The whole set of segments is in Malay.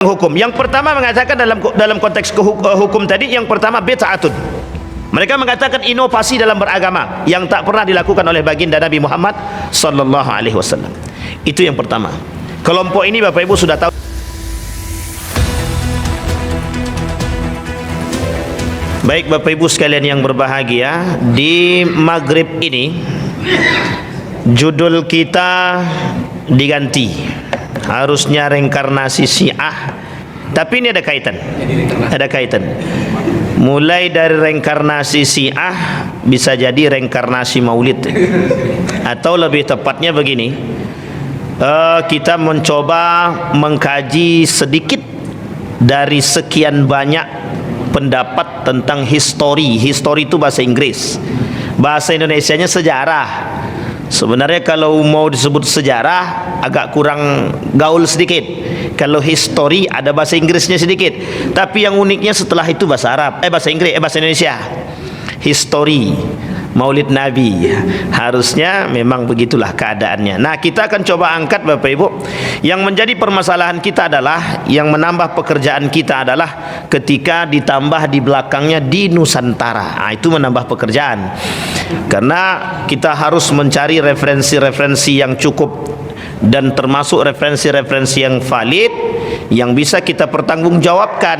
hukum. Yang pertama mengatakan dalam konteks hukum tadi, yang pertama bid'atun. Mereka mengatakan inovasi dalam beragama yang tak pernah dilakukan oleh baginda Nabi Muhammad sallallahu alaihi wasallam. Itu yang pertama. Kelompok ini Bapak Ibu sudah tahu. Baik Bapak Ibu sekalian yang berbahagia, di maghrib ini judul kita diganti. Harusnya reinkarnasi Syiah, tapi ini ada kaitan. Ada kaitan. Mulai dari reinkarnasi Syiah bisa jadi reinkarnasi Maulid. Atau lebih tepatnya begini, kita mencoba mengkaji sedikit dari sekian banyak pendapat tentang histori. Histori itu bahasa Inggris, bahasa Indonesianya sejarah. Sebenarnya kalau mau disebut sejarah agak kurang gaul sedikit. Kalau histori ada bahasa Inggrisnya sedikit. Tapi yang uniknya setelah itu bahasa Arab, bahasa Inggris, bahasa Indonesia. Histori Maulid Nabi. Harusnya memang begitulah keadaannya. Nah, kita akan coba angkat Bapak Ibu. Yang menjadi permasalahan kita adalah, yang menambah pekerjaan kita adalah ketika ditambah di belakangnya di Nusantara. Nah, itu menambah pekerjaan. Karena kita harus mencari referensi-referensi yang cukup dan termasuk referensi-referensi yang valid yang bisa kita pertanggungjawabkan.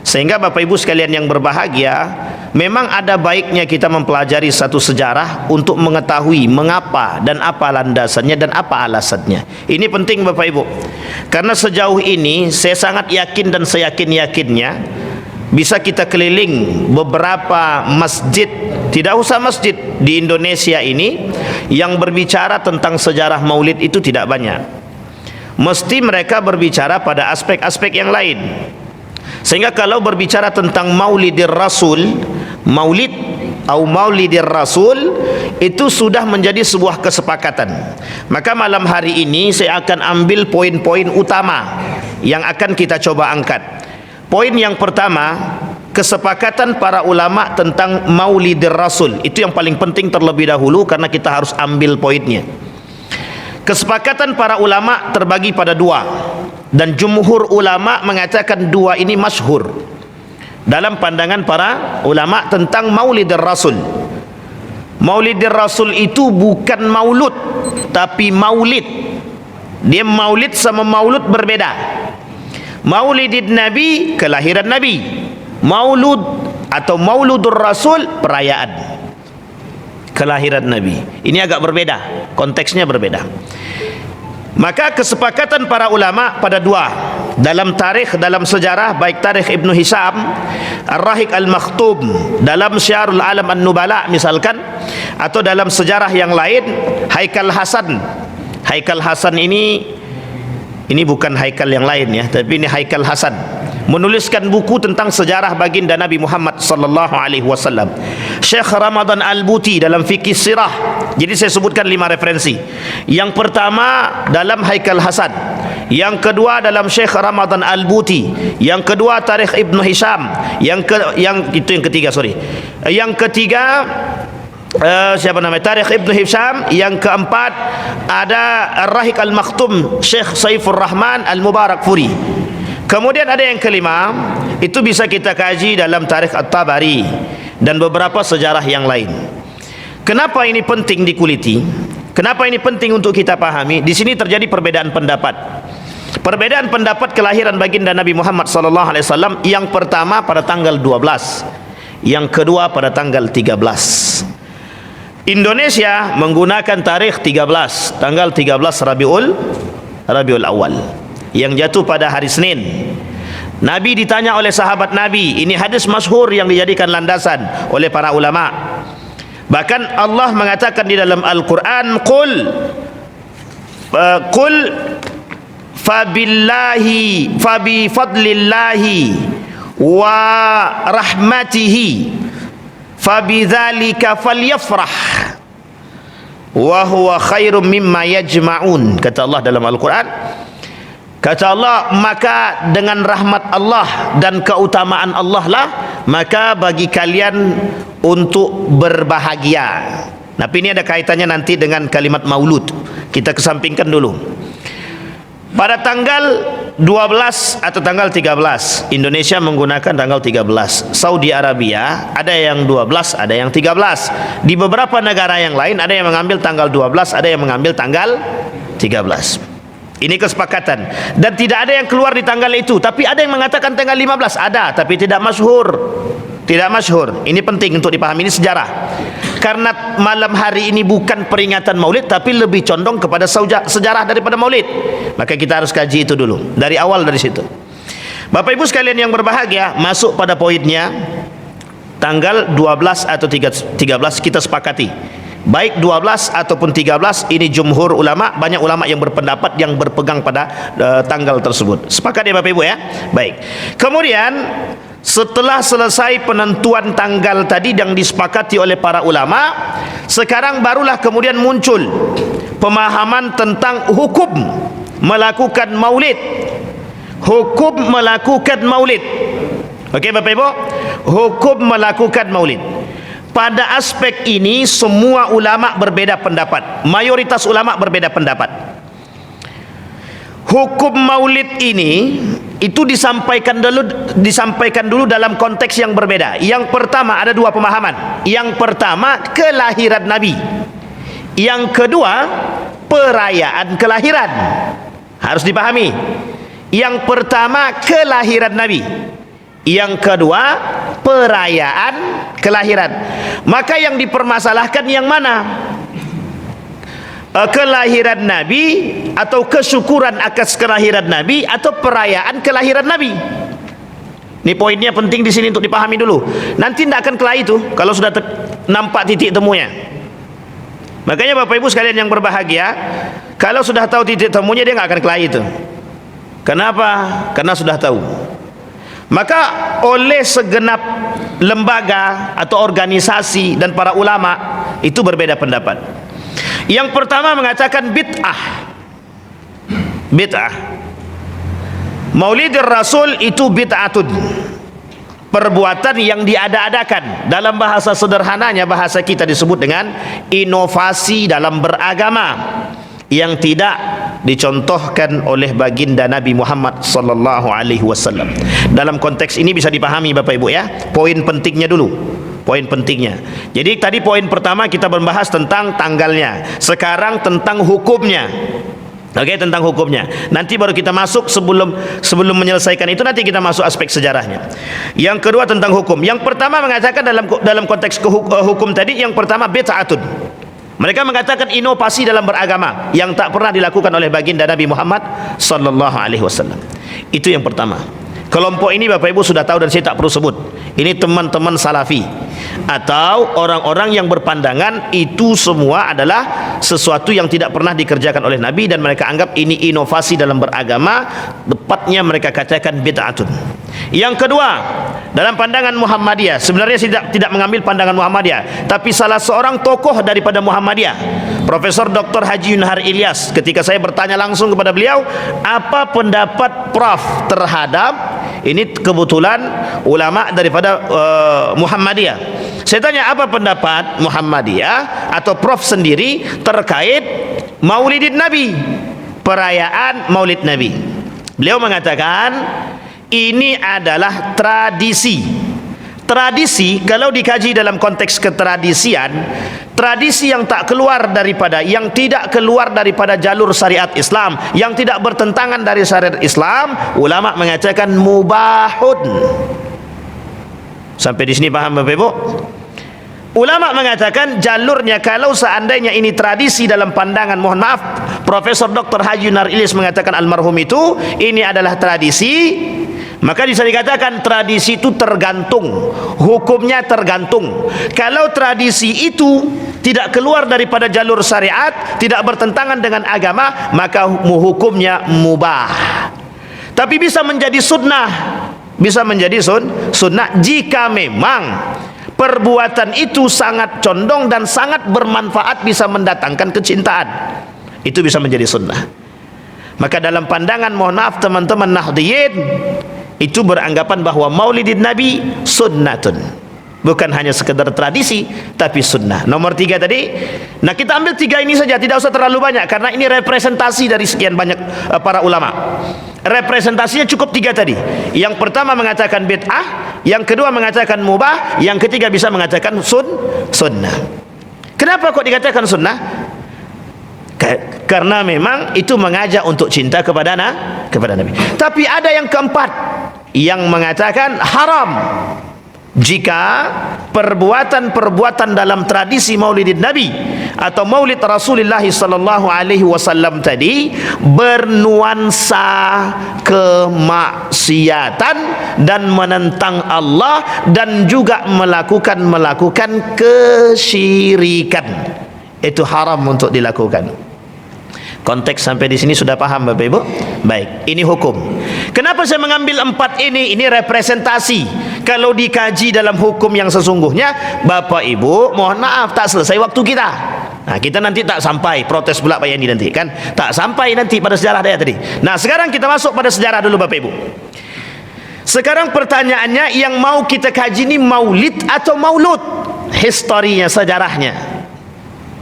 Sehingga Bapak Ibu sekalian yang berbahagia, memang ada baiknya kita mempelajari satu sejarah untuk mengetahui mengapa dan apa landasannya dan apa alasannya. Ini penting Bapak Ibu. Karena sejauh ini saya sangat yakin dan seyakin-yakinnya bisa kita keliling beberapa masjid, tidak usah masjid di Indonesia ini, yang berbicara tentang sejarah Maulid itu tidak banyak. Mesti mereka berbicara pada aspek-aspek yang lain. Sehingga kalau berbicara tentang Maulidir Rasul, Maulid atau Maulidir Rasul, itu sudah menjadi sebuah kesepakatan. Maka malam hari ini saya akan ambil poin-poin utama yang akan kita coba angkat. Poin yang pertama, kesepakatan para ulama tentang Maulidir Rasul. Itu yang paling penting terlebih dahulu, karena kita harus ambil poinnya. Kesepakatan para ulama terbagi pada dua, dan jumhur ulama mengatakan dua ini masyhur dalam pandangan para ulama tentang Maulidir Rasul. Maulidir Rasul itu bukan maulud, tapi maulid. Dia maulid sama maulud berbeda. Maulidin Nabi, kelahiran Nabi. Maulud atau Mauludur Rasul, perayaan kelahiran Nabi. Ini agak berbeda, konteksnya berbeda. Maka kesepakatan para ulama pada dua, dalam tarikh, dalam sejarah, baik tarikh Ibnu Hisham, Ar-Rahiq Al-Makhtub, dalam Syiarul Alam An-Nubala misalkan, atau dalam sejarah yang lain, Haikal Hasan. Haikal Hasan ini bukan Haikal yang lain ya, tapi ini Haikal Hasan, menuliskan buku tentang sejarah baginda Nabi Muhammad sallallahu alaihi wasallam. Syekh Ramadan Al-Buti dalam Fikih Sirah. Jadi saya sebutkan 5 referensi. Yang pertama dalam Haikal Hasan, yang kedua dalam Syekh Ramadan Al-Buti, yang kedua Tarikh Ibnu Hisham, yang ketiga siapa namanya, Tarikh Ibnu Hisham. Yang keempat ada Ar-Rahiq Al-Maktum, Syekh Saifur Rahman Al-Mubarakfuri. Kemudian ada yang kelima, itu bisa kita kaji dalam Tarikh At-Tabari dan beberapa sejarah yang lain. Kenapa ini penting dikuliti? Kenapa ini penting untuk kita pahami? Di sini terjadi perbedaan pendapat. Perbedaan pendapat kelahiran baginda Nabi Muhammad sallallahu alaihi wasallam. Yang pertama pada tanggal 12, yang kedua pada tanggal 13. Indonesia menggunakan tarikh 13, tanggal 13 Rabiul Awal, yang jatuh pada hari Senin. Nabi ditanya oleh sahabat Nabi, ini hadis masyhur yang dijadikan landasan oleh para ulama. Bahkan Allah mengatakan di dalam Al-Quran, Qul fabillahi fabifadlillahi wa rahmatihi fabidzalika falyafrah wa huwa khairum mimma yajma'un. Kata Allah dalam Al-Quran, kata Allah, maka dengan rahmat Allah dan keutamaan Allah lah maka bagi kalian untuk berbahagia. Tapi ini ada kaitannya nanti dengan kalimat maulud. Kita kesampingkan dulu. Pada tanggal 12 atau tanggal 13. Indonesia menggunakan tanggal 13. Saudi Arabia ada yang 12, ada yang 13. Di beberapa negara yang lain ada yang mengambil tanggal 12, ada yang mengambil tanggal 13. Ini kesepakatan. Dan tidak ada yang keluar di tanggal itu. Tapi ada yang mengatakan tanggal 15. Ada, tapi tidak masyhur. Tidak masyhur. Ini penting untuk dipahami, ini sejarah. Karena malam hari ini bukan peringatan Maulid, tapi lebih condong kepada sejarah daripada Maulid. Maka kita harus kaji itu dulu. Dari awal dari situ. Bapak Ibu sekalian yang berbahagia, masuk pada poinnya. Tanggal 12 atau 13 kita sepakati. Baik 12 ataupun 13, ini jumhur ulama, banyak ulama yang berpendapat yang berpegang pada tanggal tersebut. Sepakat ya Bapak Ibu ya? Baik. Kemudian setelah selesai penentuan tanggal tadi yang disepakati oleh para ulama, sekarang barulah kemudian muncul pemahaman tentang hukum melakukan maulid. Hukum melakukan maulid. Okey Bapak Ibu? Hukum melakukan maulid. Pada aspek ini semua ulama berbeza pendapat. Mayoritas ulama berbeza pendapat. Hukum maulid ini itu disampaikan dulu dalam konteks yang berbeda. Yang pertama ada dua pemahaman. Yang pertama kelahiran Nabi. Yang kedua perayaan kelahiran. Harus dipahami. Yang pertama kelahiran Nabi. Yang kedua perayaan kelahiran. Maka yang dipermasalahkan yang mana? Kelahiran Nabi atau kesyukuran atas kelahiran Nabi atau perayaan kelahiran Nabi? Ini poinnya penting di sini untuk dipahami dulu. Nanti tidak akan kelahi itu kalau sudah nampak titik temunya. Makanya Bapak Ibu sekalian yang berbahagia, kalau sudah tahu titik temunya dia nggak akan kelahi itu. Kenapa? Karena sudah tahu. Maka oleh segenap lembaga atau organisasi dan para ulama itu berbeda pendapat. Yang pertama mengatakan bid'ah. Bid'ah. Maulidur Rasul itu bid'atun. Perbuatan yang diada-adakan. Dalam bahasa sederhananya, bahasa kita disebut dengan inovasi dalam beragama yang tidak dicontohkan oleh baginda Nabi Muhammad sallallahu alaihi wasallam. Dalam konteks ini bisa dipahami Bapak Ibu ya. Poin pentingnya dulu. Poin pentingnya. Jadi tadi poin pertama kita membahas tentang tanggalnya. Sekarang tentang hukumnya. Oke, tentang hukumnya. Nanti baru kita masuk sebelum menyelesaikan itu nanti kita masuk aspek sejarahnya. Yang kedua tentang hukum. Yang pertama mengatakan dalam konteks hukum tadi, yang pertama bid'atun. Mereka mengatakan inovasi dalam beragama yang tak pernah dilakukan oleh baginda Nabi Muhammad sallallahu alaihi wasallam. Itu yang pertama. Kelompok ini Bapak Ibu sudah tahu dan saya tak perlu sebut. Ini teman-teman salafi atau orang-orang yang berpandangan itu semua adalah sesuatu yang tidak pernah dikerjakan oleh Nabi dan mereka anggap ini inovasi dalam beragama, tepatnya mereka katakan bid'atun. Yang kedua, dalam pandangan Muhammadiyah, sebenarnya saya tidak mengambil pandangan Muhammadiyah, tapi salah seorang tokoh daripada Muhammadiyah, Profesor Dr. Haji Yunhar Ilyas, ketika saya bertanya langsung kepada beliau, apa pendapat Prof terhadap ini, kebetulan ulama daripada Muhammadiyah. Saya tanya apa pendapat Muhammadiyah atau Prof sendiri terkait Maulidin Nabi, perayaan Maulid Nabi. Beliau mengatakan ini adalah tradisi. Tradisi kalau dikaji dalam konteks ketradisian, tradisi yang tak keluar daripada, yang tidak keluar daripada jalur syariat Islam, yang tidak bertentangan dari syariat Islam, ulama mengatakan mubahun. Sampai di sini paham Bapak Ibu? Ulama mengatakan jalurnya, kalau seandainya ini tradisi dalam pandangan, mohon maaf, Profesor Dr. Haji Yunhar Ilyas mengatakan almarhum itu ini adalah tradisi, maka bisa dikatakan tradisi itu tergantung, hukumnya tergantung. Kalau tradisi itu tidak keluar daripada jalur syariat, tidak bertentangan dengan agama, maka hukumnya mubah. Tapi bisa menjadi sunnah, bisa menjadi sunnah jika memang perbuatan itu sangat condong dan sangat bermanfaat, bisa mendatangkan kecintaan, itu bisa menjadi sunnah. Maka dalam pandangan, mohon maaf teman-teman Nahdliyin, itu beranggapan bahwa Maulidin Nabi sunnatun, bukan hanya sekedar tradisi tapi sunnah. Nomor 3 tadi. Nah, kita ambil 3 ini saja, tidak usah terlalu banyak karena ini representasi dari sekian banyak para ulama. representasinya cukup 3 tadi. Yang pertama mengatakan bid'ah, yang kedua mengatakan mubah, yang ketiga bisa mengatakan sunnah. Kenapa kok dikatakan sunnah? Karena memang itu mengajak untuk cinta kepada Nabi. Tapi ada yang keempat yang mengatakan haram jika perbuatan-perbuatan dalam tradisi maulidin Nabi atau maulid Rasulullah sallallahu alaihi wasallam tadi bernuansa kemaksiatan dan menentang Allah dan juga melakukan kesyirikan. Itu haram untuk dilakukan. Konteks sampai di sini sudah paham Bapak Ibu? Baik, ini hukum. Kenapa saya mengambil 4 ini? Ini representasi. Kalau dikaji dalam hukum yang sesungguhnya, Bapak Ibu, mohon maaf tak selesai waktu kita. Nah, kita nanti tak sampai, protes pula Pak Yani nanti kan. Tak sampai nanti pada sejarah dia tadi. Nah, sekarang kita masuk pada sejarah dulu Bapak Ibu. Sekarang pertanyaannya, yang mau kita kaji ini maulid atau maulud? Historinya, sejarahnya.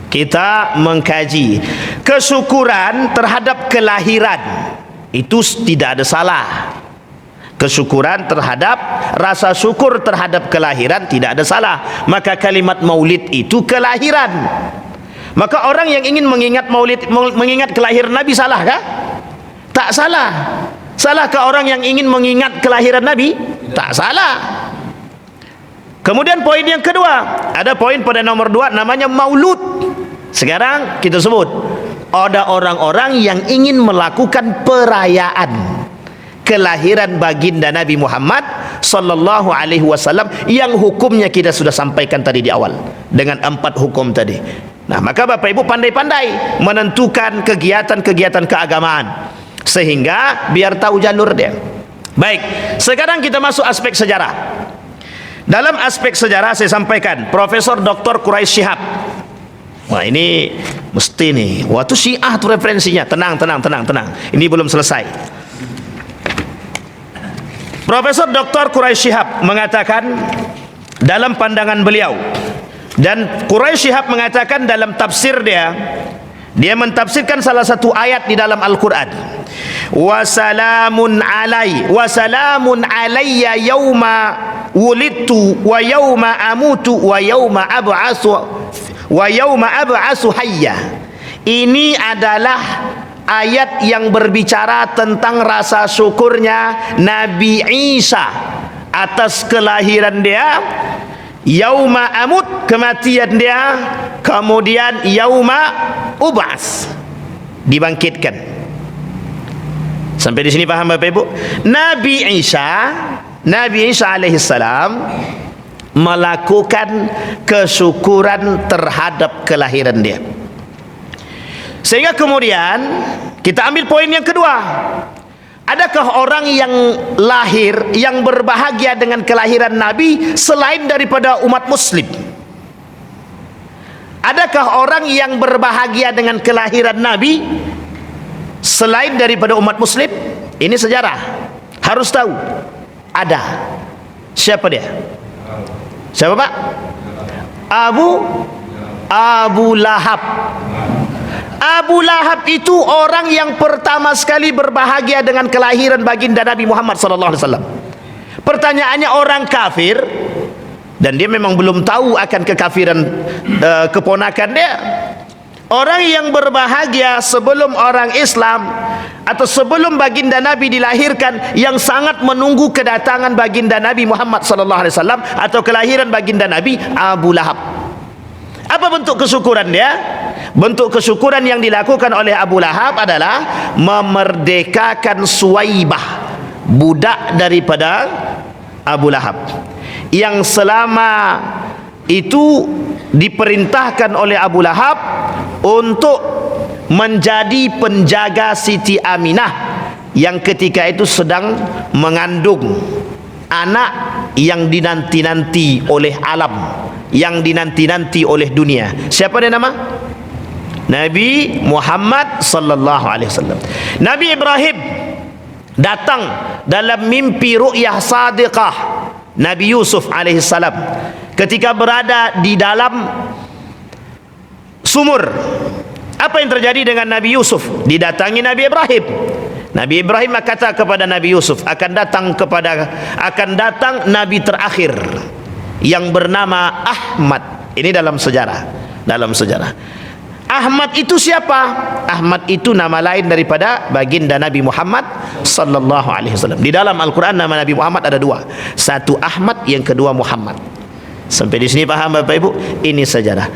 Kita mengkaji kesyukuran terhadap kelahiran, itu tidak ada salah. Kesyukuran terhadap rasa syukur terhadap kelahiran tidak ada salah. Maka kalimat maulid itu kelahiran. Maka orang yang ingin mengingat maulid, mengingat kelahiran Nabi, salahkah? Tak salah. Salahkah orang yang ingin mengingat kelahiran Nabi? Tak salah. Kemudian poin yang kedua, ada poin pada nomor 2 namanya maulud. Sekarang kita sebut ada orang-orang yang ingin melakukan perayaan kelahiran baginda Nabi Muhammad sallallahu alaihi wasallam yang hukumnya kita sudah sampaikan tadi di awal dengan 4 hukum tadi. Nah, maka Bapak Ibu pandai-pandai menentukan kegiatan-kegiatan keagamaan sehingga biar tahu jalur dia. Baik, sekarang kita masuk aspek sejarah. Dalam aspek sejarah saya sampaikan Profesor Dr. Quraisy Shihab. Wah, ini mesti nih. Waktu Syiah tuh referensinya. Tenang. Ini belum selesai. Profesor Dr. Quraisy Shihab mengatakan dalam pandangan beliau, dan Quraisy Shihab mengatakan dalam tafsir dia mentafsirkan salah satu ayat di dalam Al-Quran. Wasalamun alayya yauma wulidtu wa yauma amutu wa yauma ab'asu hayya. Ini adalah ayat yang berbicara tentang rasa syukurnya Nabi Isa atas kelahiran dia, yauma amut, kematian dia, kemudian yauma ub'as, dibangkitkan. Sampai di sini paham Bapak Ibu? Nabi Isa alaihissalam melakukan kesyukuran terhadap kelahiran dia. Sehingga kemudian kita ambil poin yang kedua. Adakah orang yang lahir yang berbahagia dengan kelahiran Nabi selain daripada umat muslim? Adakah orang yang berbahagia dengan kelahiran Nabi selain daripada umat muslim? Ini sejarah, harus tahu. Ada. Siapa dia? Siapa Pak? Abu Lahab. Abu Lahab itu orang yang pertama sekali berbahagia dengan kelahiran baginda Nabi Muhammad SAW. Pertanyaannya, orang kafir, dan dia memang belum tahu akan kekafiran keponakan dia. Orang yang berbahagia sebelum orang Islam atau sebelum baginda Nabi dilahirkan, yang sangat menunggu kedatangan baginda Nabi Muhammad SAW atau kelahiran baginda Nabi, Abu Lahab. Apa bentuk kesyukuran dia? Bentuk kesyukuran yang dilakukan oleh Abu Lahab adalah memerdekakan Suwaibah, budak daripada Abu Lahab, yang selama itu diperintahkan oleh Abu Lahab untuk menjadi penjaga Siti Aminah yang ketika itu sedang mengandung anak yang dinanti-nanti oleh alam, yang dinanti-nanti oleh dunia. Siapa dia nama? Nabi Muhammad sallallahu alaihi wasallam. Nabi Ibrahim datang dalam mimpi ru'yah sadiqah Nabi Yusuf alaihi salam ketika berada di dalam sumur. Apa yang terjadi dengan Nabi Yusuf? Didatangi Nabi Ibrahim. Nabi Ibrahim kata kepada Nabi Yusuf, akan datang nabi terakhir yang bernama Ahmad. Ini dalam sejarah. Ahmad itu siapa? Ahmad itu nama lain daripada baginda Nabi Muhammad sallallahu alaihi wasallam. Di dalam Al-Quran nama Nabi Muhammad ada dua. Satu Ahmad, yang kedua Muhammad. Sampai di sini paham Bapak Ibu? Ini sejarah.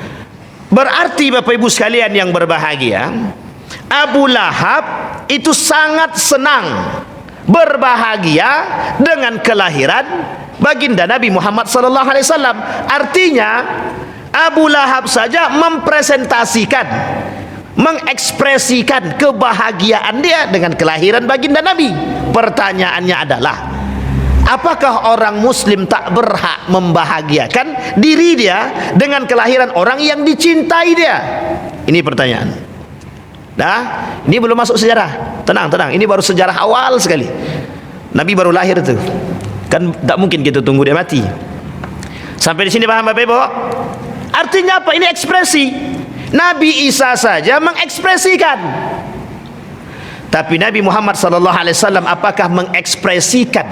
Berarti Bapak Ibu sekalian yang berbahagia, Abu Lahab itu sangat senang, berbahagia dengan kelahiran baginda Nabi Muhammad sallallahu alaihi wasallam. Artinya Abu Lahab saja mempresentasikan, mengekspresikan kebahagiaan dia dengan kelahiran baginda Nabi. Pertanyaannya adalah, apakah orang muslim tak berhak membahagiakan diri dia dengan kelahiran orang yang dicintai dia? Ini pertanyaan. Nah, ini belum masuk sejarah. Tenang, ini baru sejarah awal sekali. Nabi baru lahir tuh. Kan tak mungkin kita tunggu dia mati. Sampai di sini paham Bapak Ibu? Artinya apa? Ini ekspresi. Nabi Isa saja mengekspresikan. Tapi Nabi Muhammad SAW apakah mengekspresikan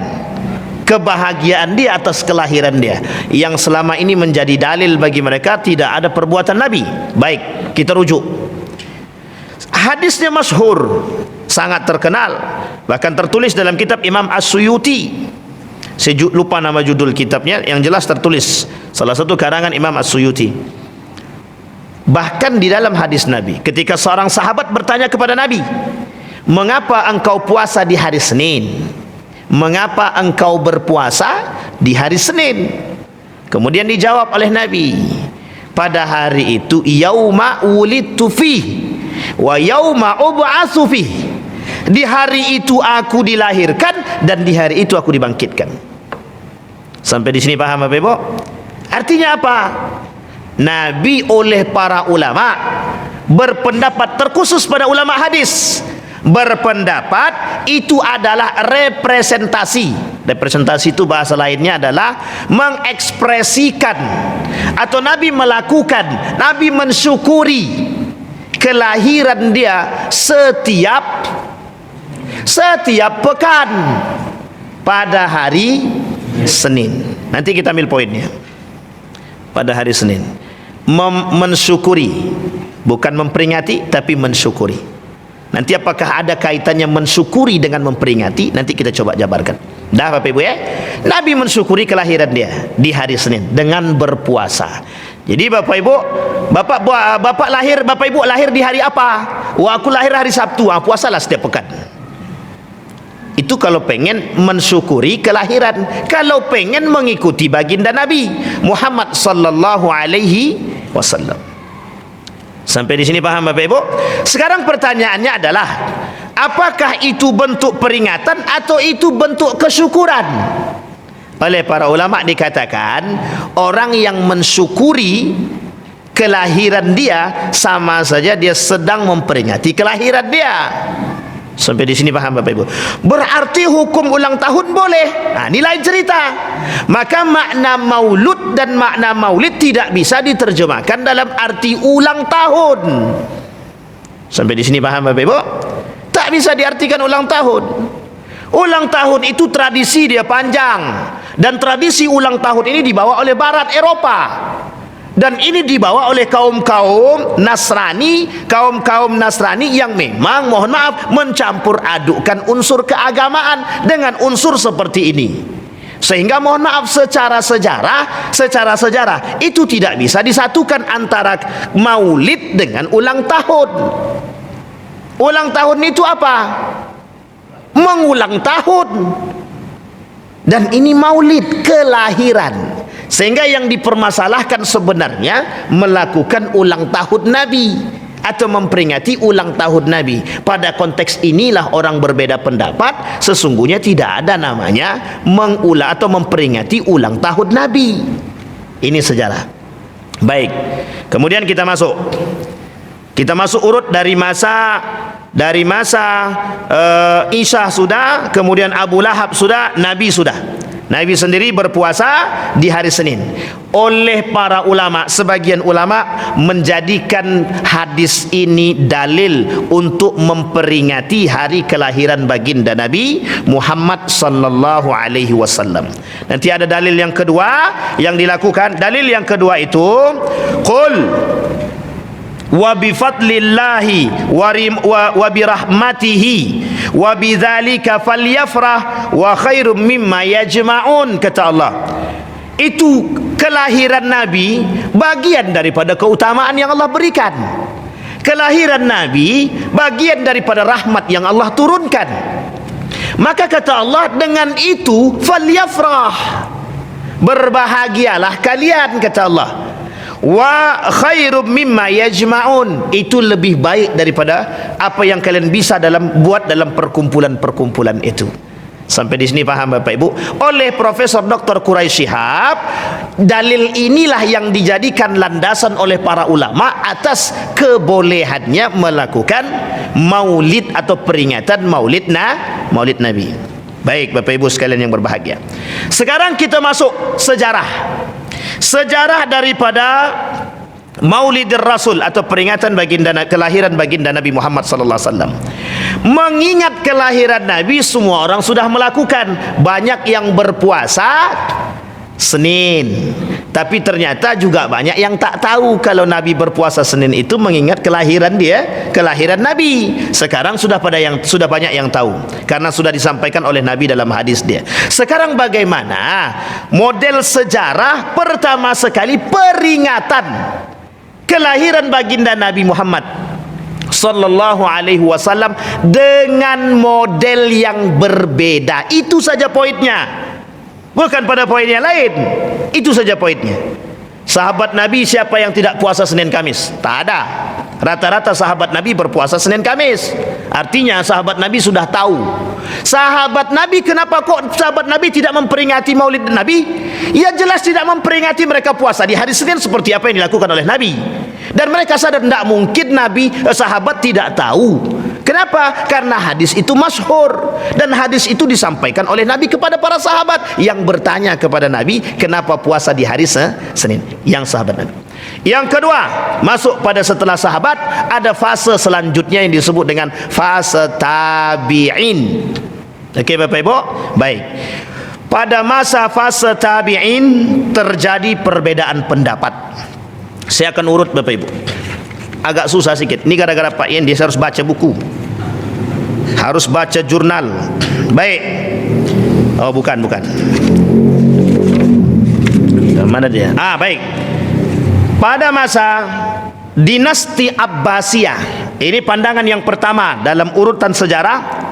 kebahagiaan dia atas kelahiran dia, yang selama ini menjadi dalil bagi mereka tidak ada perbuatan Nabi? Baik, kita rujuk. Hadisnya masyhur, sangat terkenal, bahkan tertulis dalam kitab Imam As-Suyuti. Saya lupa nama judul kitabnya, yang jelas tertulis salah satu karangan Imam As-Suyuti. Bahkan di dalam hadis Nabi, ketika seorang sahabat bertanya kepada Nabi, mengapa engkau puasa di hari Senin? Mengapa engkau berpuasa di hari Senin? Kemudian dijawab oleh Nabi, pada hari itu yauma wulidtu fih wa yauma ub'atsu fih. Di hari itu aku dilahirkan dan di hari itu aku dibangkitkan. Sampai di sini paham Bapak Ibu? Artinya apa? Nabi oleh para ulama berpendapat, terkhusus pada ulama hadis, berpendapat itu adalah representasi. Representasi itu bahasa lainnya adalah mengekspresikan, atau Nabi melakukan, Nabi mensyukuri kelahiran dia setiap pekan pada hari Senin. Nanti kita ambil poinnya. Pada hari Senin mensyukuri, bukan memperingati, tapi mensyukuri. Nanti apakah ada kaitannya mensyukuri dengan memperingati? Nanti kita coba jabarkan. Dah Bapak Ibu ya. Nabi mensyukuri kelahiran dia di hari Senin dengan berpuasa. Jadi Bapak Ibu, Bapak Ibu lahir di hari apa? Wah, aku lahir hari Sabtu. Puasalah setiap pekan. Itu kalau pengen mensyukuri kelahiran. Kalau pengen mengikuti baginda Nabi Muhammad sallallahu alaihi wasallam. Sampai di sini paham Bapak Ibu? Sekarang pertanyaannya adalah, apakah itu bentuk peringatan atau itu bentuk kesyukuran? Oleh para ulama dikatakan, orang yang mensyukuri kelahiran dia sama saja dia sedang memperingati kelahiran dia. Sampai di sini paham Bapak Ibu? Berarti hukum ulang tahun boleh. Nah, ini lain cerita. Maka makna maulud dan makna maulid tidak bisa diterjemahkan dalam arti ulang tahun. Sampai di sini paham Bapak Ibu? Tak bisa diartikan ulang tahun. Ulang tahun itu tradisi dia panjang, dan tradisi ulang tahun ini dibawa oleh Barat Eropa. Dan ini dibawa oleh kaum-kaum Nasrani yang memang, mohon maaf, mencampur adukkan unsur keagamaan dengan unsur seperti ini. Sehingga mohon maaf, secara sejarah itu tidak bisa disatukan antara maulid dengan ulang tahun. Ulang tahun itu apa? Mengulang tahun. Dan ini maulid, kelahiran. Sehingga yang dipermasalahkan sebenarnya melakukan ulang tahun Nabi atau memperingati ulang tahun Nabi. Pada konteks inilah orang berbeda pendapat. Sesungguhnya tidak ada namanya mengulang atau memperingati ulang tahun Nabi. Ini sejarah. Baik, kemudian kita masuk urut dari masa Isa sudah, kemudian Abu Lahab sudah, Nabi sudah. Nabi sendiri berpuasa di hari Senin. Oleh para ulama, sebagian ulama menjadikan hadis ini dalil untuk memperingati hari kelahiran baginda Nabi Muhammad sallallahu alaihi wasallam. Nanti ada dalil yang kedua yang dilakukan. Dalil yang kedua itu, qul wa bi fadlillahi wa bi rahmatihi wa bidzalika falyafrah wa khairum mimma yajma'un, kata Allah. Itu kelahiran Nabi bagian daripada keutamaan yang Allah berikan. Kelahiran Nabi bagian daripada rahmat yang Allah turunkan. Maka kata Allah, dengan itu falyafrah, berbahagialah kalian, kata Allah. Wa khairum mimma yajma'un, itu lebih baik daripada apa yang kalian bisa buat dalam perkumpulan-perkumpulan itu. Sampai di sini paham Bapak Ibu? Oleh Profesor Dr. Quraisy Shihab, dalil inilah yang dijadikan landasan oleh para ulama atas kebolehannya melakukan maulid atau peringatan maulid Nabi. Baik Bapak Ibu sekalian yang berbahagia, sekarang kita masuk sejarah daripada Maulidir Rasul atau peringatan kelahiran baginda Nabi Muhammad sallallahu alaihi wasallam. Mengingat kelahiran Nabi, semua orang sudah melakukan. Banyak yang berpuasa Senin, tapi ternyata juga banyak yang tak tahu kalau Nabi berpuasa Senin itu mengingat kelahiran Nabi. Sekarang sudah banyak yang tahu karena sudah disampaikan oleh Nabi dalam hadis dia. Sekarang bagaimana model sejarah pertama sekali peringatan kelahiran baginda Nabi Muhammad sallallahu alaihi wasallam dengan model yang berbeda. Itu saja poinnya, bukan pada poin yang lain. Itu saja poinnya. Sahabat Nabi siapa yang tidak puasa Senin Kamis? Tak ada. Rata-rata sahabat Nabi berpuasa Senin Kamis. Artinya sahabat Nabi sudah tahu. Sahabat Nabi, kenapa kok sahabat Nabi tidak memperingati maulid Nabi? Ya jelas tidak memperingati, mereka puasa di hari Senin seperti apa yang dilakukan oleh Nabi. Dan mereka sadar tidak mungkin sahabat tidak tahu. Kenapa? Karena hadis itu masyhur, dan hadis itu disampaikan oleh Nabi kepada para sahabat yang bertanya kepada Nabi, kenapa puasa di hari Senin? Yang sahabat Nabi. Yang kedua, masuk pada setelah sahabat, ada fase selanjutnya yang disebut dengan fase tabi'in. Okey Bapak Ibu? Baik. Pada masa fase tabi'in terjadi perbedaan pendapat. Saya akan urut Bapak Ibu. Agak susah sikit. Ini gara-gara Pak Ian, dia harus baca buku, harus baca jurnal. Baik. Oh bukan. Mana dia? Baik. Pada masa dinasti Abbasiyah, ini pandangan yang pertama dalam urutan sejarah.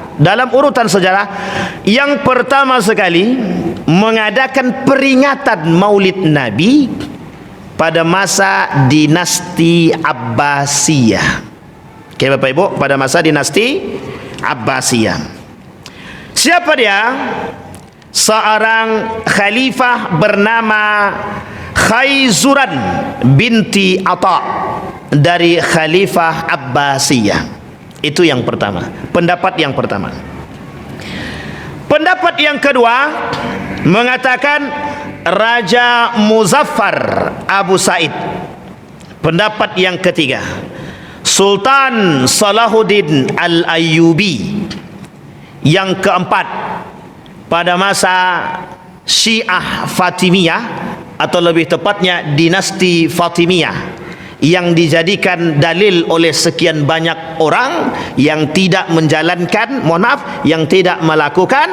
Yang pertama sekali mengadakan peringatan maulid Nabi pada masa dinasti Abbasiyah. Oke Bapak Ibu, pada masa dinasti Abbasiyah. Siapa dia? Seorang khalifah bernama Khaizuran binti Atha dari Khalifah Abbasiyah. Itu yang pertama, pendapat yang pertama. Pendapat yang kedua mengatakan Raja Muzaffar Abu Said. Pendapat yang ketiga, Sultan Salahuddin Al-Ayyubi. Yang keempat, pada masa Syiah Fatimiyah, atau lebih tepatnya dinasti Fatimiyah, yang dijadikan dalil oleh sekian banyak orang yang tidak menjalankan, yang tidak melakukan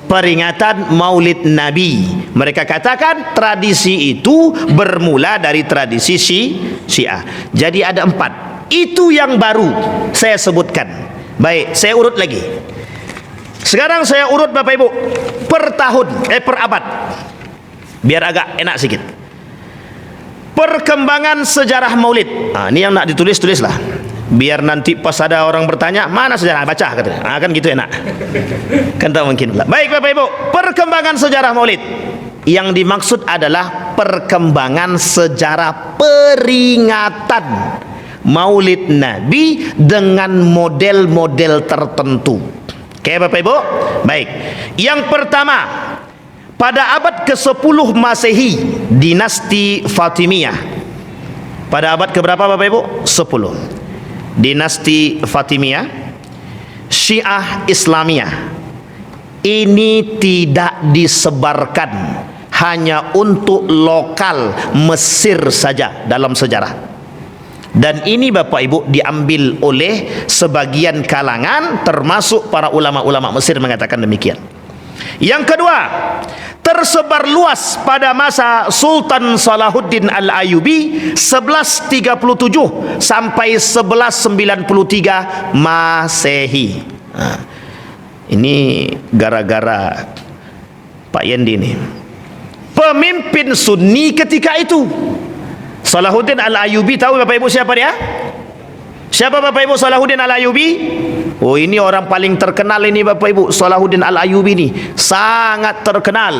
peringatan maulid Nabi. Mereka katakan tradisi itu bermula dari tradisi Syiah. Jadi ada 4. Itu yang baru saya sebutkan. Baik, saya urut lagi. Sekarang saya urut Bapak Ibu per tahun, per abad, biar agak enak sedikit. Perkembangan sejarah maulid. Ini yang nak ditulis-tulislah, biar nanti pas ada orang bertanya, mana sejarah, baca katanya. Kan gitu enak. Kan tak mungkin pula. Baik Bapak Ibu, perkembangan sejarah maulid. Yang dimaksud adalah perkembangan sejarah peringatan maulid Nabi dengan model-model tertentu. Oke Bapak Ibu? Baik. Yang pertama, pada abad ke-10 Masehi, dinasti Fatimiyah. Pada abad ke-berapa Bapak Ibu? 10. Dinasti Fatimiyah, Syiah Islamiyah. Ini tidak disebarkan, hanya untuk lokal Mesir saja dalam sejarah. Dan ini Bapak Ibu diambil oleh sebagian kalangan, termasuk para ulama-ulama Mesir mengatakan demikian. Yang kedua, tersebar luas pada masa Sultan Salahuddin Al-Ayyubi 1137 sampai 1193 Masehi. Ini gara-gara Pak Yendi nih, pemimpin Sunni ketika itu. Salahuddin Al-Ayyubi, tahu Bapak Ibu siapa dia? Siapa Bapak Ibu Salahuddin Al-Ayyubi? Oh, ini orang paling terkenal ini Bapak Ibu. Salahuddin Al-Ayyubi ini sangat terkenal,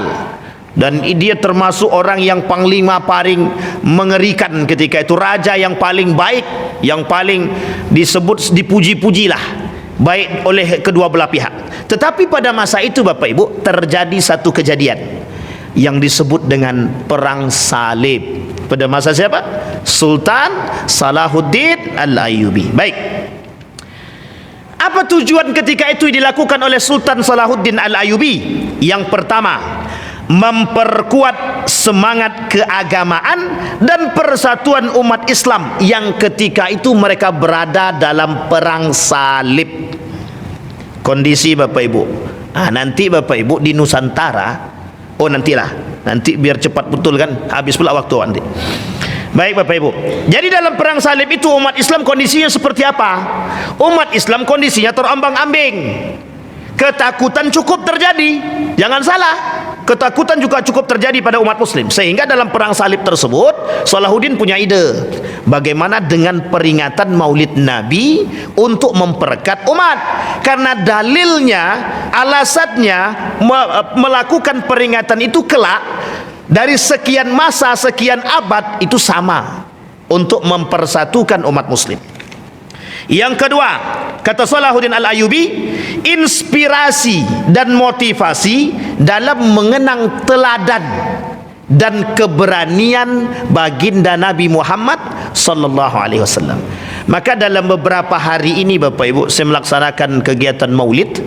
dan dia termasuk orang yang panglima paling mengerikan ketika itu. Raja yang paling baik, yang paling disebut, dipuji-pujilah baik oleh kedua belah pihak. Tetapi pada masa itu Bapak Ibu terjadi satu kejadian yang disebut dengan Perang Salib. Pada masa siapa? Sultan Salahuddin Al-Ayyubi. Baik, apa tujuan ketika itu dilakukan oleh Sultan Salahuddin Al-Ayyubi? Yang pertama, memperkuat semangat keagamaan dan persatuan umat Islam yang ketika itu mereka berada dalam Perang Salib. Kondisi Bapak Ibu, nanti Bapak Ibu di Nusantara, nanti biar cepat betul kan, habis pula waktu nanti. Baik Bapak Ibu, jadi dalam Perang Salib itu umat Islam kondisinya seperti apa? Umat Islam kondisinya terombang-ambing. Ketakutan cukup terjadi, jangan salah, ketakutan juga cukup terjadi pada umat Muslim. Sehingga dalam Perang Salib tersebut Salahuddin punya ide, bagaimana dengan peringatan Maulid Nabi untuk memperekat umat. Karena dalilnya, alasannya melakukan peringatan itu kelak dari sekian masa, sekian abad itu sama, untuk mempersatukan umat Muslim. Yang kedua, kata Salahuddin Al-Ayyubi, inspirasi dan motivasi dalam mengenang teladan dan keberanian baginda Nabi Muhammad sallallahu alaihi wasallam. Maka dalam beberapa hari ini Bapak Ibu saya melaksanakan kegiatan Maulid.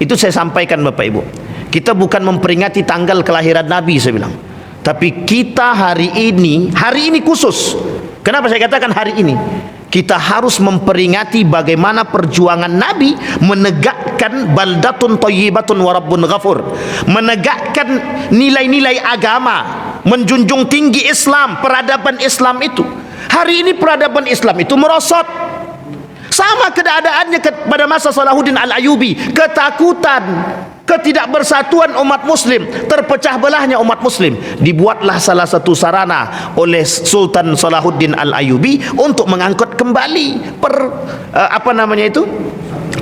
Itu saya sampaikan Bapak Ibu, kita bukan memperingati tanggal kelahiran Nabi, saya bilang, tapi kita hari ini khusus. Kenapa saya katakan hari ini? Kita harus memperingati bagaimana perjuangan Nabi menegakkan baldatun thayyibatun wa rabbun ghafur, menegakkan nilai-nilai agama, menjunjung tinggi Islam, peradaban Islam itu. Hari ini peradaban Islam itu merosot. Sama keadaannya pada masa Salahuddin Al-Ayyubi, ketakutan, ketidakbersatuan umat Muslim, terpecah belahnya umat Muslim. Dibuatlah salah satu sarana oleh Sultan Salahuddin Al-Ayyubi untuk mengangkut kembali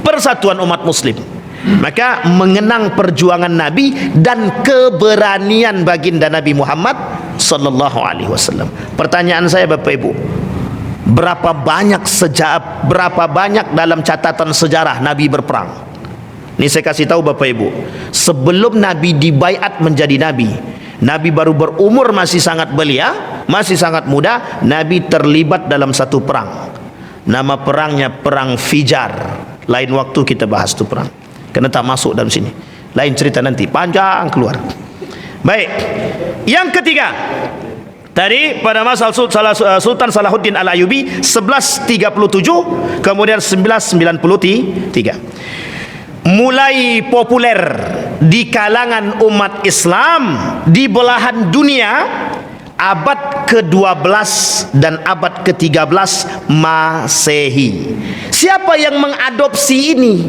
persatuan umat Muslim. Maka mengenang perjuangan Nabi dan keberanian baginda Nabi Muhammad sallallahu alaihi wasallam. Pertanyaan saya Bapak Ibu, berapa banyak dalam catatan sejarah Nabi berperang? Ini saya kasih tahu Bapak Ibu, sebelum Nabi dibaiat menjadi Nabi, Nabi baru berumur, masih sangat belia, masih sangat muda, Nabi terlibat dalam satu perang. Nama perangnya Perang Fijar. Lain waktu kita bahas itu perang, karena tak masuk dalam sini. Lain cerita nanti, panjang keluar. Baik, yang ketiga, tadi pada masa Sultan Salahuddin Al-Ayyubi 1137, kemudian 1193, mulai populer di kalangan umat Islam di belahan dunia abad ke-12 dan abad ke-13 Masehi. Siapa yang mengadopsi ini?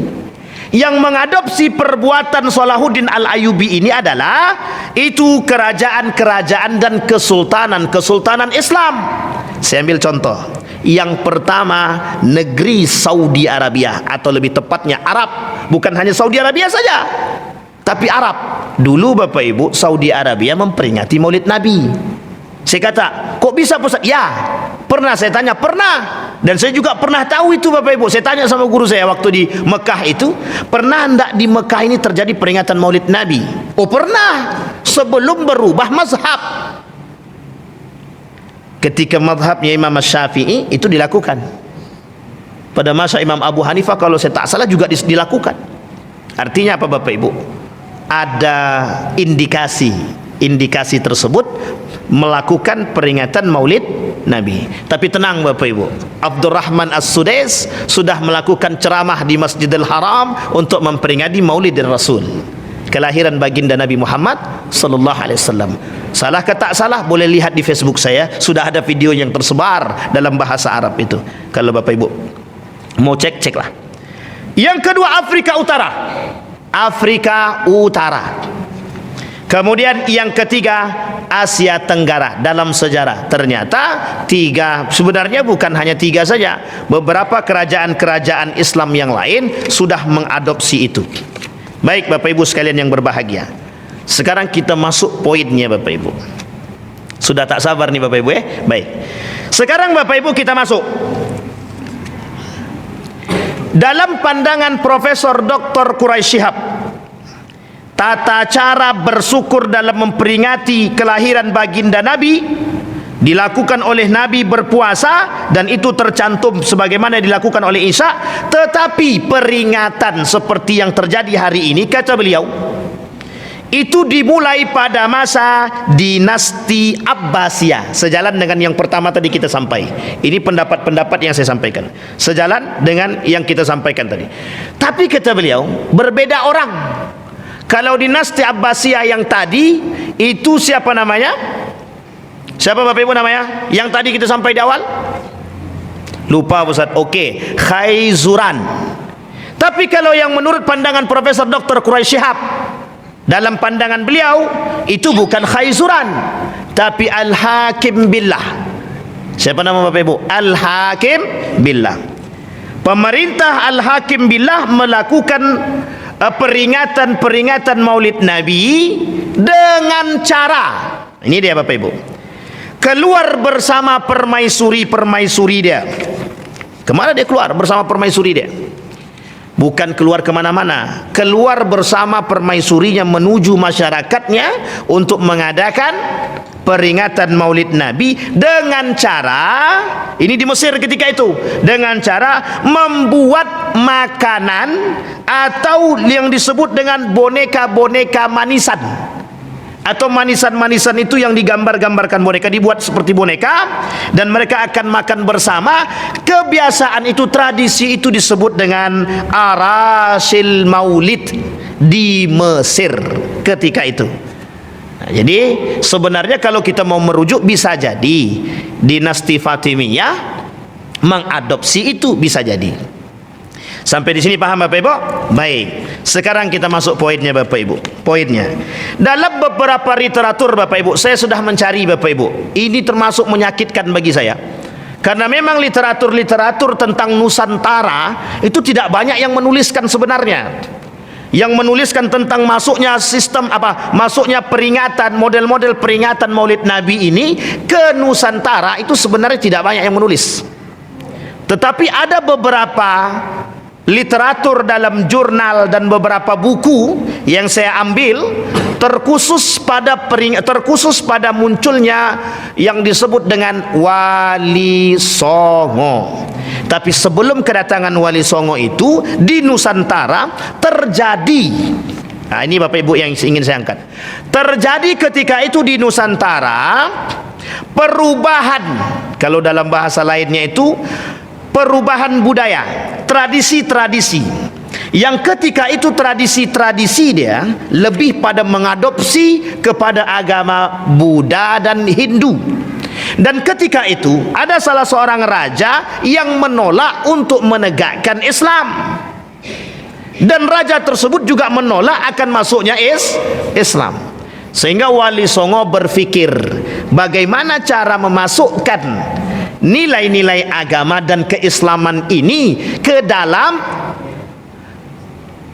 Yang mengadopsi perbuatan Salahuddin Al-Ayyubi ini adalah itu kerajaan-kerajaan dan kesultanan Islam. Saya ambil contoh. Yang pertama, negeri Saudi Arabia, atau lebih tepatnya Arab. Bukan hanya Saudi Arabia saja, tapi Arab. Dulu Bapak Ibu, Saudi Arabia memperingati Maulid Nabi. Saya kata, kok bisa Ustaz? Ya, pernah saya tanya, pernah. Dan saya juga pernah tahu itu Bapak Ibu. Saya tanya sama guru saya waktu di Mekah itu, pernah enggak di Mekah ini terjadi peringatan Maulid Nabi? Oh pernah. sebelum berubah mazhab. Ketika mazhabnya Imam Syafi'i itu dilakukan. Pada masa Imam Abu Hanifah kalau saya tak salah juga dilakukan. Artinya apa Bapak Ibu? Ada indikasi tersebut melakukan peringatan Maulid Nabi. Tapi tenang Bapak Ibu, Abdurrahman As-Sudais sudah melakukan ceramah di Masjidil Haram untuk memperingati Maulid Rasul, kelahiran baginda Nabi Muhammad sallallahu alaihi wasallam. Salah ke tak salah boleh lihat di Facebook saya, sudah ada video yang tersebar dalam bahasa Arab itu. Kalau Bapak Ibu mau ceklah. Yang kedua, Afrika Utara. Kemudian yang ketiga, Asia Tenggara. Dalam sejarah ternyata sebenarnya bukan hanya tiga saja, beberapa kerajaan-kerajaan Islam yang lain sudah mengadopsi itu. Baik Bapak Ibu sekalian yang berbahagia, sekarang kita masuk poinnya Bapak Ibu. Sudah tak sabar nih Bapak Ibu ya? Baik, sekarang Bapak Ibu kita masuk dalam pandangan Profesor Dr. Quraish Shihab. Tata cara bersyukur dalam memperingati kelahiran baginda Nabi dilakukan oleh Nabi berpuasa, dan itu tercantum sebagaimana dilakukan oleh Isa. Tetapi peringatan seperti yang terjadi hari ini, kata beliau, itu dimulai pada masa dinasti Abbasiyah. Sejalan dengan yang pertama tadi kita sampai. Ini pendapat-pendapat yang saya sampaikan, sejalan dengan yang kita sampaikan tadi. Tapi kata beliau, berbeda orang. Kalau dinasti Abbasiyah yang tadi itu siapa namanya? Siapa Bapak Ibu namanya? Yang tadi kita sampai di awal? Lupa Ustaz. Oke, Khaizuran. Tapi kalau yang menurut pandangan Profesor Dr. Quraish Shihab, dalam pandangan beliau itu bukan Khaizuran, tapi Al-Hakim Billah. Siapa nama Bapak Ibu? Al-Hakim Billah. Pemerintah Al-Hakim Billah melakukan peringatan Maulid Nabi dengan cara, ini dia Bapak Ibu, keluar bersama permaisuri dia. Kemana dia keluar bersama permaisuri dia? Bukan keluar kemana-mana, keluar bersama permaisurinya menuju masyarakatnya untuk mengadakan peringatan Maulid Nabi dengan cara, ini di Mesir ketika itu, dengan cara membuat makanan atau yang disebut dengan boneka-boneka manisan, atau manisan-manisan itu yang digambar-gambarkan boneka, dibuat seperti boneka, dan mereka akan makan bersama. Kebiasaan itu, tradisi itu disebut dengan Arasil Maulid di Mesir ketika itu. Nah, jadi sebenarnya kalau kita mau merujuk, bisa jadi dinasti Fatimiyah mengadopsi itu, bisa jadi. Sampai di sini paham Bapak Ibu? Baik. Sekarang kita masuk poinnya Bapak Ibu. Poinnya, dalam beberapa literatur Bapak Ibu, saya sudah mencari Bapak Ibu. Ini termasuk menyakitkan bagi saya, karena memang literatur tentang Nusantara itu tidak banyak yang menuliskan sebenarnya. Yang menuliskan tentang masuknya sistem masuknya peringatan, model-model peringatan Maulid Nabi ini ke Nusantara, itu sebenarnya tidak banyak yang menulis. Tetapi ada beberapa literatur dalam jurnal dan beberapa buku yang saya ambil terkhusus pada munculnya yang disebut dengan Wali Songo. Tapi sebelum kedatangan Wali Songo itu di Nusantara terjadi, nah ini Bapak Ibu yang ingin saya angkat, terjadi ketika itu di Nusantara perubahan, kalau dalam bahasa lainnya itu perubahan budaya, tradisi-tradisi, yang ketika itu tradisi-tradisi dia lebih pada mengadopsi kepada agama Buddha dan Hindu. Dan ketika itu ada salah seorang raja yang menolak untuk menegakkan Islam, dan raja tersebut juga menolak akan masuknya Islam. Sehingga Wali Songo berpikir bagaimana cara memasukkan nilai-nilai agama dan keislaman ini ke dalam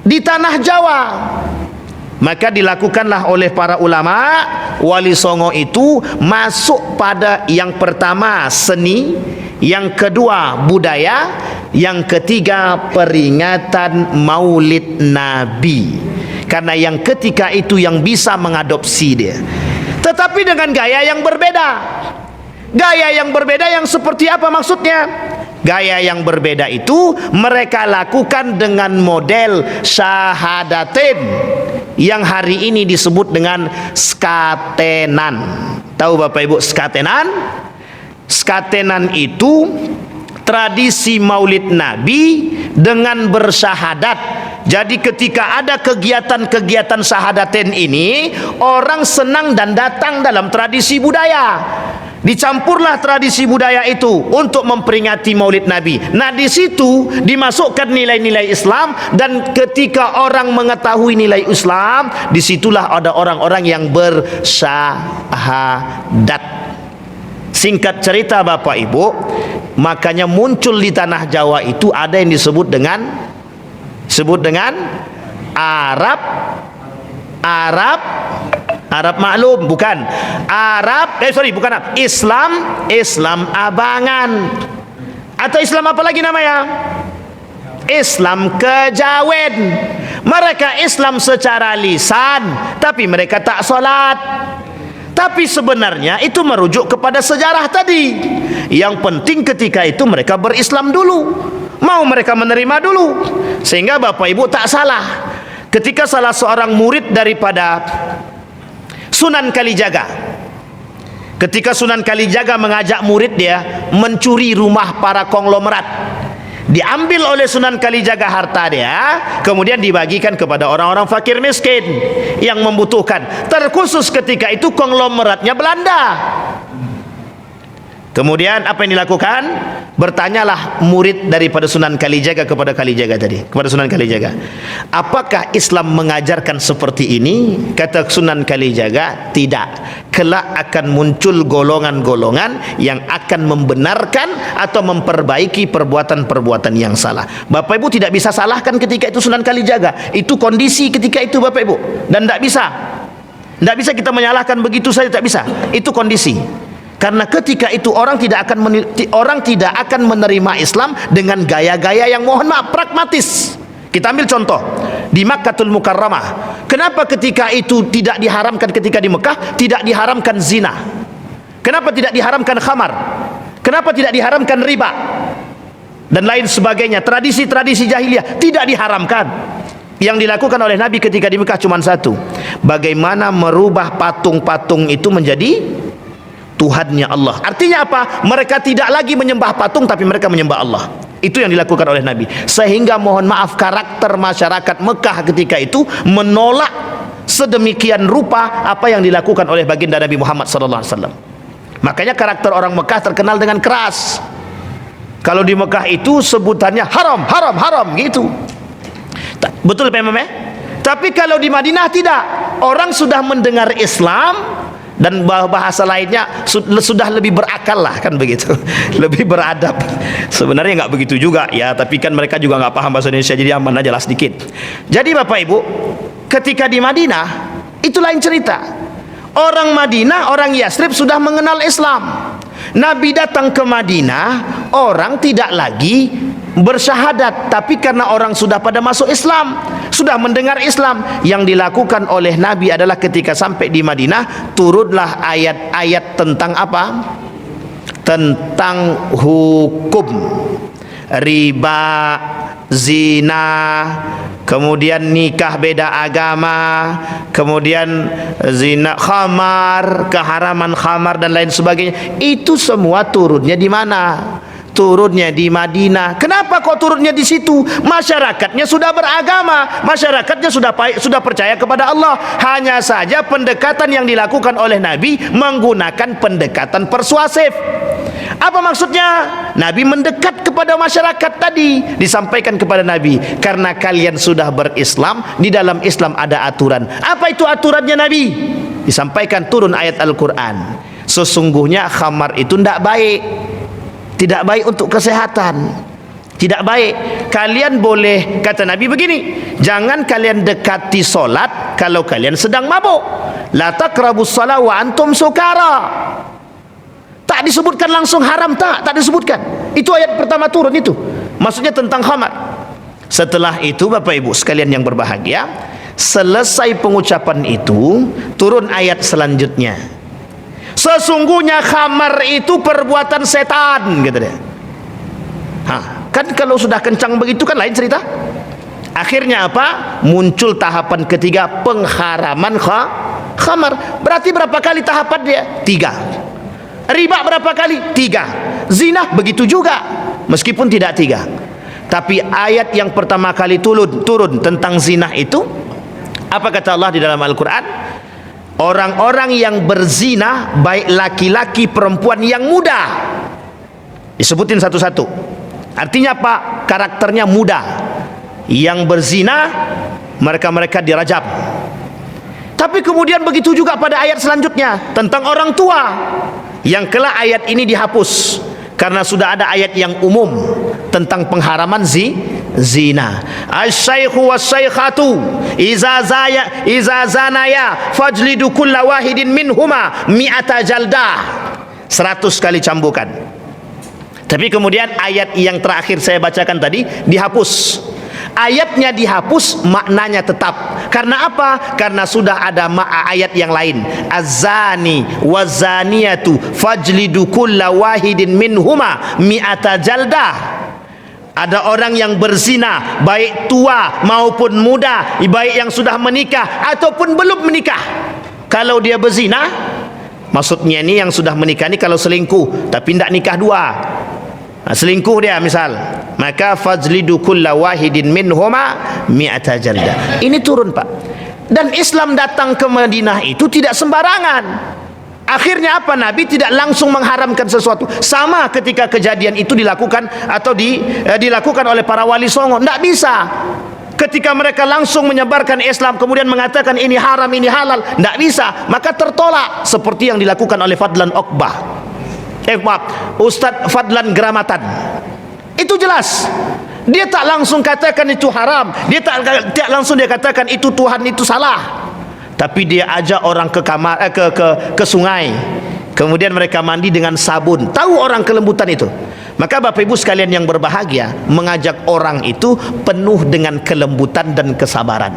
di tanah Jawa. Maka dilakukanlah oleh para ulama, Wali Songo itu masuk pada yang pertama seni, yang kedua budaya, yang ketiga peringatan Maulid Nabi. karena yang ketika itu yang bisa mengadopsi dia, tetapi dengan gaya yang berbeda. Gaya yang berbeda yang seperti apa maksudnya? Gaya yang berbeda itu mereka lakukan dengan model syahadatin yang hari ini disebut dengan skatenan. Tahu Bapak Ibu skatenan? Skatenan itu tradisi maulid Nabi dengan bersyahadat. Jadi ketika ada kegiatan-kegiatan syahadatin ini, orang senang dan datang dalam tradisi budaya. Dicampurlah tradisi budaya itu untuk memperingati maulid Nabi. Nah, di situ dimasukkan nilai-nilai Islam, dan ketika orang mengetahui nilai Islam, disitulah ada orang-orang yang bersyahadat. Singkat cerita Bapak Ibu, makanya muncul di tanah Jawa itu ada yang disebut dengan Arab maklum, bukan Islam abangan, atau Islam apa lagi namanya? Islam kejawen. Mereka Islam secara lisan, tapi mereka tak solat. Tapi sebenarnya itu merujuk kepada sejarah tadi. Yang penting ketika itu mereka berislam dulu, mau mereka menerima dulu, sehingga Bapak Ibu tak salah ketika salah seorang murid daripada Sunan Kalijaga, ketika Sunan Kalijaga mengajak murid dia mencuri rumah para konglomerat, diambil oleh Sunan Kalijaga harta dia, kemudian dibagikan kepada orang-orang fakir miskin yang membutuhkan, terkhusus ketika itu konglomeratnya Belanda. Kemudian apa yang dilakukan? Bertanyalah murid daripada Sunan Kalijaga kepada Sunan Kalijaga, apakah Islam mengajarkan seperti ini? Kata Sunan Kalijaga, tidak. Kelak akan muncul golongan-golongan yang akan membenarkan atau memperbaiki perbuatan-perbuatan yang salah. Bapak Ibu tidak bisa salahkan ketika itu Sunan Kalijaga, itu kondisi ketika itu Bapak Ibu, dan tidak bisa kita menyalahkan begitu saja, tak bisa. Itu kondisi. Karena ketika itu orang tidak akan menerima Islam dengan gaya-gaya yang mohon maaf pragmatis. Kita ambil contoh di Makkahul Mukarramah. Kenapa ketika itu tidak diharamkan, ketika di Mekah tidak diharamkan zina? Kenapa tidak diharamkan khamar? Kenapa tidak diharamkan riba? Dan lain sebagainya. Tradisi-tradisi jahiliyah tidak diharamkan. Yang dilakukan oleh Nabi ketika di Mekah cuma satu, bagaimana merubah patung-patung itu menjadi Tuhannya Allah. Artinya apa? Mereka tidak lagi menyembah patung, tapi mereka menyembah Allah. Itu yang dilakukan oleh Nabi. Sehingga mohon maaf, karakter masyarakat Mekah ketika itu menolak sedemikian rupa apa yang dilakukan oleh baginda Nabi Muhammad SAW. Makanya karakter orang Mekah terkenal dengan keras. Kalau di Mekah itu sebutannya haram, haram, haram gitu. Betul Pak Imam? Tapi kalau di Madinah tidak. Orang sudah mendengar Islam, dan bahasa lainnya sudah lebih berakal lah, kan begitu, lebih beradab. Sebenarnya nggak begitu juga ya, tapi kan mereka juga nggak paham bahasa Indonesia, jadi aman aja lah sedikit. Jadi Bapak Ibu, ketika di Madinah itu lain cerita. Orang Madinah, orang Yasrib sudah mengenal Islam. Nabi datang ke Madinah, orang tidak lagi bersyahadat, tapi karena orang sudah pada masuk Islam, sudah mendengar Islam. Yang dilakukan oleh Nabi adalah ketika sampai di Madinah, turunlah ayat-ayat tentang apa? Tentang hukum riba, zina, kemudian nikah beda agama, kemudian zina, khamar, keharaman khamar dan lain sebagainya. Itu semua turunnya di mana? Turunnya di Madinah. Kenapa kok turunnya di situ? Masyarakatnya sudah beragama, masyarakatnya sudah percaya kepada Allah. Hanya saja pendekatan yang dilakukan oleh Nabi menggunakan pendekatan persuasif. Apa maksudnya? Nabi mendekat kepada masyarakat tadi. Disampaikan kepada Nabi, karena kalian sudah berislam, di dalam Islam ada aturan. Apa itu aturannya Nabi? Disampaikan, turun ayat Al-Quran. Sesungguhnya khamar itu tidak baik, tidak baik untuk kesehatan, tidak baik. Kalian boleh, kata Nabi begini, jangan kalian dekati solat kalau kalian sedang mabuk. La taqrabus shalah wa antum sukara. Tak disebutkan langsung haram, tak disebutkan. Itu ayat pertama turun itu, maksudnya tentang khamar. Setelah itu Bapak Ibu sekalian yang berbahagia, Selesai pengucapan itu, turun ayat selanjutnya. Sesungguhnya khamar itu perbuatan setan, kata dia. Kan kalau sudah kencang begitu kan lain cerita. Akhirnya apa? Muncul tahapan ketiga, pengharaman khamar. Berarti berapa kali tahapan dia? 3. Riba berapa kali? 3. Zina begitu juga, meskipun tidak 3. Tapi ayat yang pertama kali turun tentang zina itu, apa kata Allah di dalam Al-Quran? Orang-orang yang berzina, baik laki-laki perempuan yang muda, disebutin satu-satu. Artinya apa? Karakternya muda. Yang berzina, mereka dirajam. Tapi kemudian begitu juga pada ayat selanjutnya tentang orang tua, yang kelak ayat ini dihapus karena sudah ada ayat yang umum tentang pengharaman zina. Asy-syaikhu was-syaikhatu iza zanaya fajlidu kulla wahidin minhuma mi'ata jaldah. 100 kali cambukan. Tapi kemudian ayat yang terakhir saya bacakan tadi dihapus. Ayatnya dihapus, maknanya tetap. Karena apa? Karena sudah ada ayat yang lain. Az-zani waz-zaniyatu fajlidu kulla wahidin minhuma mi'ata jaldah. Ada orang yang berzina, baik tua maupun muda, baik yang sudah menikah ataupun belum menikah. Kalau dia berzina, maksudnya ini yang sudah menikah ini kalau selingkuh tapi tidak nikah 2, selingkuh dia misal, maka fajlidu kulla wahidin minhuma mi'ata jaldah. Ini turun, Pak. Dan Islam datang ke Madinah itu tidak sembarangan. Akhirnya apa? Nabi tidak langsung mengharamkan sesuatu. Sama ketika kejadian itu dilakukan atau dilakukan oleh para wali songo, tidak bisa. Ketika mereka langsung menyebarkan Islam kemudian mengatakan ini haram, ini halal, tidak bisa. Maka tertolak seperti yang dilakukan oleh Fadlan Uqbah. Ustadz Fadlan Gramatan. Itu jelas. Dia tak langsung katakan itu haram. Dia tak langsung dia katakan itu Tuhan itu salah. Tapi dia ajak orang ke kamar, ke sungai. Kemudian mereka mandi dengan sabun. Tahu orang kelembutan itu. Maka Bapak Ibu sekalian yang berbahagia, mengajak orang itu penuh dengan kelembutan dan kesabaran.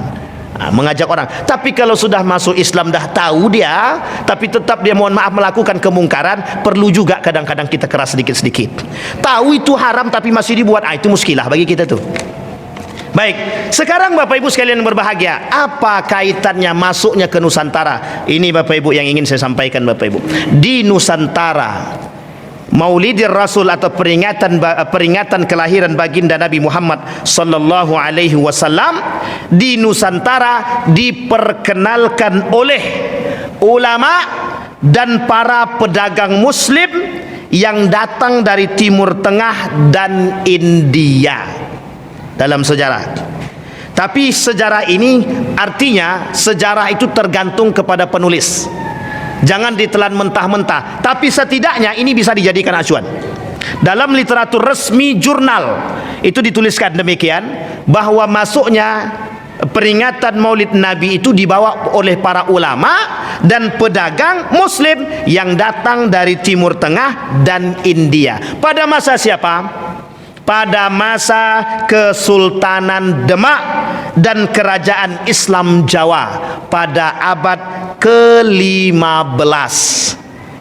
Mengajak orang. Tapi kalau sudah masuk Islam dah tahu dia, tapi tetap dia mohon maaf melakukan kemungkaran, perlu juga kadang-kadang kita keras sedikit-sedikit. Tahu itu haram tapi masih dibuat, itu muskilah bagi kita tuh. Baik, sekarang Bapak Ibu sekalian yang berbahagia, apa kaitannya masuknya ke Nusantara? Ini Bapak Ibu yang ingin saya sampaikan Bapak Ibu. Di Nusantara, Maulidir Rasul atau peringatan kelahiran baginda Nabi Muhammad sallallahu alaihi wasallam di Nusantara diperkenalkan oleh ulama dan para pedagang muslim yang datang dari Timur Tengah dan India dalam sejarah. Tapi sejarah ini artinya sejarah itu tergantung kepada penulis. Jangan ditelan mentah-mentah, tapi setidaknya ini bisa dijadikan acuan. Dalam literatur resmi jurnal itu dituliskan demikian, bahwa masuknya peringatan Maulid Nabi itu dibawa oleh para ulama dan pedagang muslim yang datang dari Timur Tengah dan India. Pada masa siapa? Pada masa Kesultanan Demak dan Kerajaan Islam Jawa pada abad ke-15.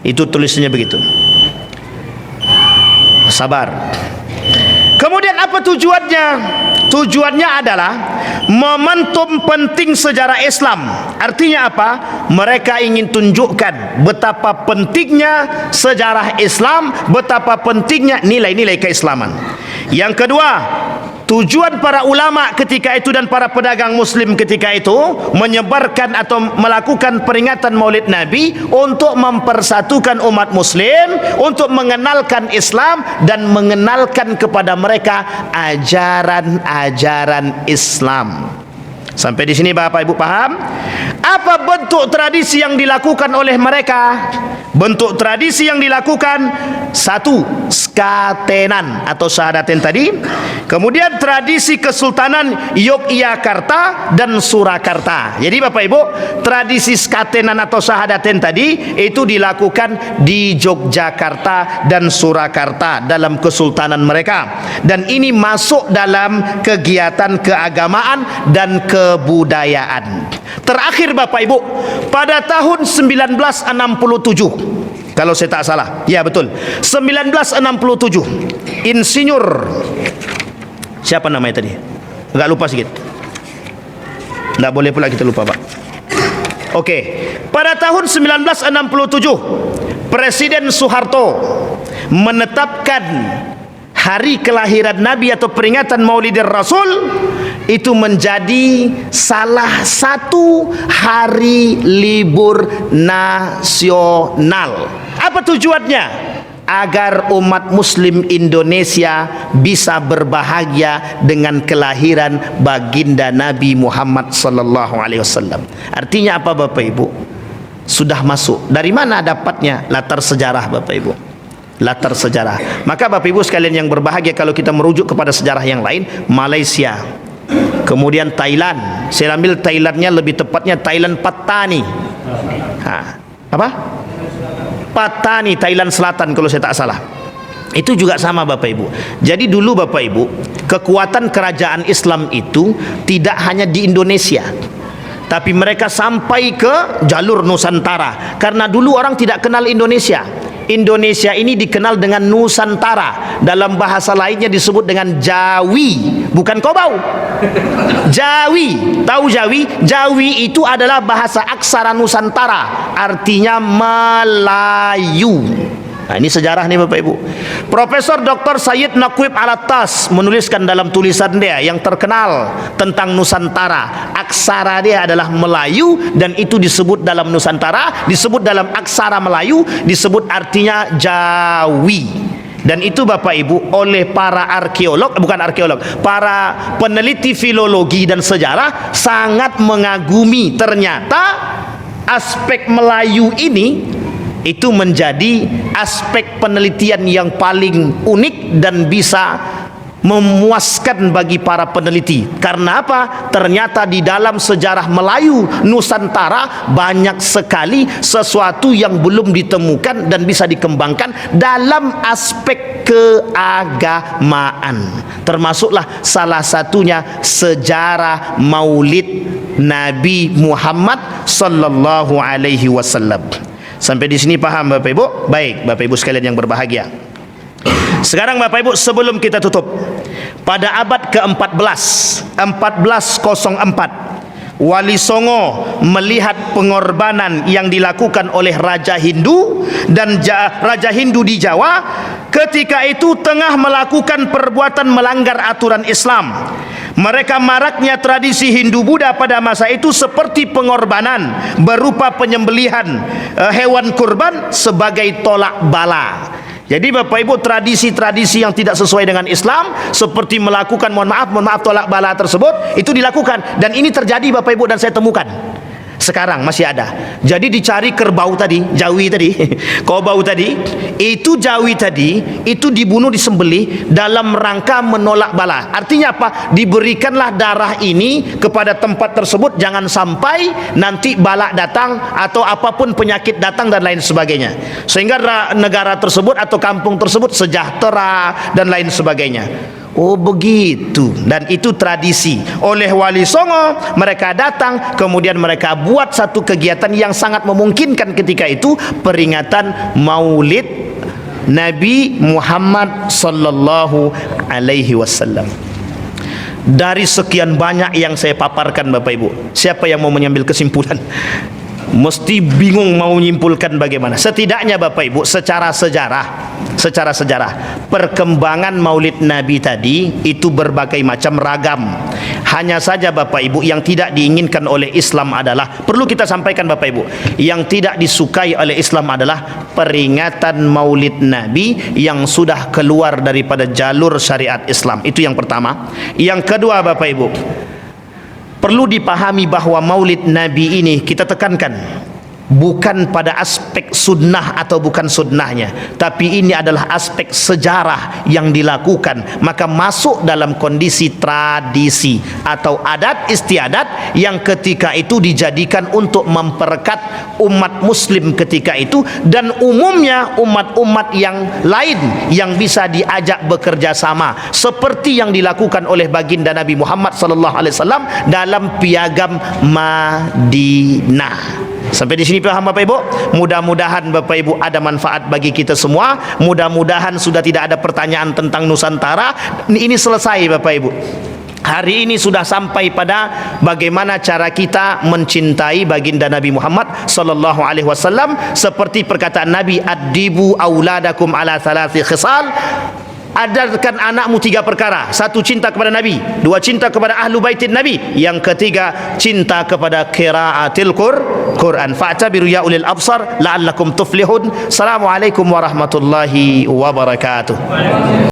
Itu tulisannya begitu. Sabar. Kemudian apa tujuannya? Tujuannya adalah momentum penting sejarah Islam. Artinya apa? Mereka ingin tunjukkan betapa pentingnya sejarah Islam, betapa pentingnya nilai-nilai keislaman. Yang kedua, tujuan para ulama ketika itu dan para pedagang muslim ketika itu menyebarkan atau melakukan peringatan Maulid Nabi untuk mempersatukan umat muslim, untuk mengenalkan Islam dan mengenalkan kepada mereka ajaran-ajaran Islam. Sampai di sini Bapak Ibu paham? Apa bentuk tradisi yang dilakukan oleh mereka? Bentuk tradisi yang dilakukan, satu, skatenan atau syahadatin tadi. Kemudian tradisi Kesultanan Yogyakarta dan Surakarta. Jadi Bapak Ibu, tradisi skatenan atau syahadatin tadi itu dilakukan di Yogyakarta dan Surakarta dalam kesultanan mereka. Dan ini masuk dalam kegiatan keagamaan dan kebudayaan. Terakhir Bapak Ibu, pada tahun 1967, kalau saya tak salah, ya betul, 1967, insinyur siapa namanya tadi? Enggak lupa sedikit. Enggak boleh pula kita lupa, Pak. Oke, pada tahun 1967, Presiden Soeharto menetapkan hari kelahiran Nabi atau peringatan Maulidir Rasul itu menjadi salah satu hari libur nasional. Apa tujuannya? Agar umat muslim Indonesia bisa berbahagia dengan kelahiran baginda Nabi Muhammad sallallahu alaihi wasallam. Artinya apa Bapak Ibu? Sudah masuk. Dari mana dapatnya? Latar sejarah Bapak Ibu. Latar sejarah. Maka Bapak Ibu sekalian yang berbahagia, kalau kita merujuk kepada sejarah yang lain, Malaysia, kemudian Thailand. Saya ambil Thailandnya, lebih tepatnya Thailand Patani. Apa? Patani, Thailand Selatan kalau saya tak salah. Itu juga sama Bapak Ibu. Jadi dulu Bapak Ibu, kekuatan kerajaan Islam itu tidak hanya di Indonesia, tapi mereka sampai ke jalur Nusantara. Karena dulu orang tidak kenal Indonesia. Indonesia ini dikenal dengan Nusantara. Dalam bahasa lainnya disebut dengan Jawi, bukan Kobau. Jawi. Tahu Jawi? Jawi itu adalah bahasa aksara Nusantara, artinya Melayu. Nah, ini sejarah nih Bapak Ibu. Profesor Dr. Sayyid Naqib Alatas menuliskan dalam tulisan dia yang terkenal tentang Nusantara. Aksara dia adalah Melayu, dan itu disebut dalam Nusantara, disebut dalam aksara Melayu, disebut artinya Jawi. Dan itu Bapak Ibu oleh para arkeolog, bukan arkeolog, para peneliti filologi dan sejarah sangat mengagumi. Ternyata aspek Melayu ini itu menjadi aspek penelitian yang paling unik dan bisa memuaskan bagi para peneliti. Karena apa? Ternyata di dalam sejarah Melayu Nusantara banyak sekali sesuatu yang belum ditemukan dan bisa dikembangkan dalam aspek keagamaan. Termasuklah salah satunya sejarah Maulid Nabi Muhammad sallallahu alaihi wasallam. Sampai di sini paham Bapak Ibu? Baik, Bapak Ibu sekalian yang berbahagia. Sekarang Bapak Ibu, sebelum kita tutup, pada abad ke-14, 1404, Wali Songo melihat pengorbanan yang dilakukan oleh Raja Hindu dan Raja Hindu di Jawa ketika itu tengah melakukan perbuatan melanggar aturan Islam. Mereka maraknya tradisi Hindu Buddha pada masa itu seperti pengorbanan berupa penyembelihan hewan kurban sebagai tolak bala. Jadi Bapak Ibu, tradisi-tradisi yang tidak sesuai dengan Islam seperti melakukan mohon maaf tolak bala tersebut itu dilakukan, dan ini terjadi Bapak Ibu, dan saya temukan sekarang masih ada. Jadi dicari kerbau tadi, Jawi tadi, kobau tadi, itu Jawi tadi itu dibunuh, disembelih dalam rangka menolak bala. Artinya apa? Diberikanlah darah ini kepada tempat tersebut, jangan sampai nanti bala datang atau apapun penyakit datang dan lain sebagainya, sehingga negara tersebut atau kampung tersebut sejahtera dan lain sebagainya. Oh begitu. Dan itu tradisi oleh Wali Songo. Mereka datang, kemudian mereka buat satu kegiatan yang sangat memungkinkan ketika itu, peringatan Maulid Nabi Muhammad sallallahu alaihi wasallam. Dari sekian banyak yang saya paparkan Bapak Ibu, siapa yang mau mengambil kesimpulan? Mesti bingung mau menyimpulkan bagaimana. Setidaknya Bapak Ibu, secara sejarah perkembangan Maulid Nabi tadi itu berbagai macam ragam. Hanya saja Bapak Ibu, yang tidak diinginkan oleh Islam adalah, perlu kita sampaikan Bapak Ibu, yang tidak disukai oleh Islam adalah peringatan Maulid Nabi yang sudah keluar daripada jalur syariat Islam. Itu yang pertama. Yang kedua Bapak Ibu, perlu dipahami bahawa Maulid Nabi ini kita tekankan bukan pada aspek sunnah atau bukan sunnahnya, tapi ini adalah aspek sejarah yang dilakukan, maka masuk dalam kondisi tradisi atau adat istiadat yang ketika itu dijadikan untuk memperekat umat muslim ketika itu, dan umumnya umat-umat yang lain yang bisa diajak bekerja sama seperti yang dilakukan oleh baginda Nabi Muhammad sallallahu alaihi wasallam dalam piagam Madinah. Sampai di sini paham Bapak Ibu? Mudah-mudahan Bapak Ibu ada manfaat bagi kita semua. Mudah-mudahan sudah tidak ada pertanyaan tentang Nusantara. Ini selesai Bapak Ibu. Hari ini sudah sampai pada bagaimana cara kita mencintai baginda Nabi Muhammad sallallahu alaihi wasallam, seperti perkataan Nabi, addibu auladakum ala thalathi khisal. Ajarkan anakmu 3 perkara. 1, cinta kepada Nabi. 2, cinta kepada ahlu baitin Nabi. Yang ketiga, cinta kepada qiraatil Quran. Fa'tabiru ya ulil absar la'allakum tuflihun. Assalamualaikum warahmatullahi wabarakatuh.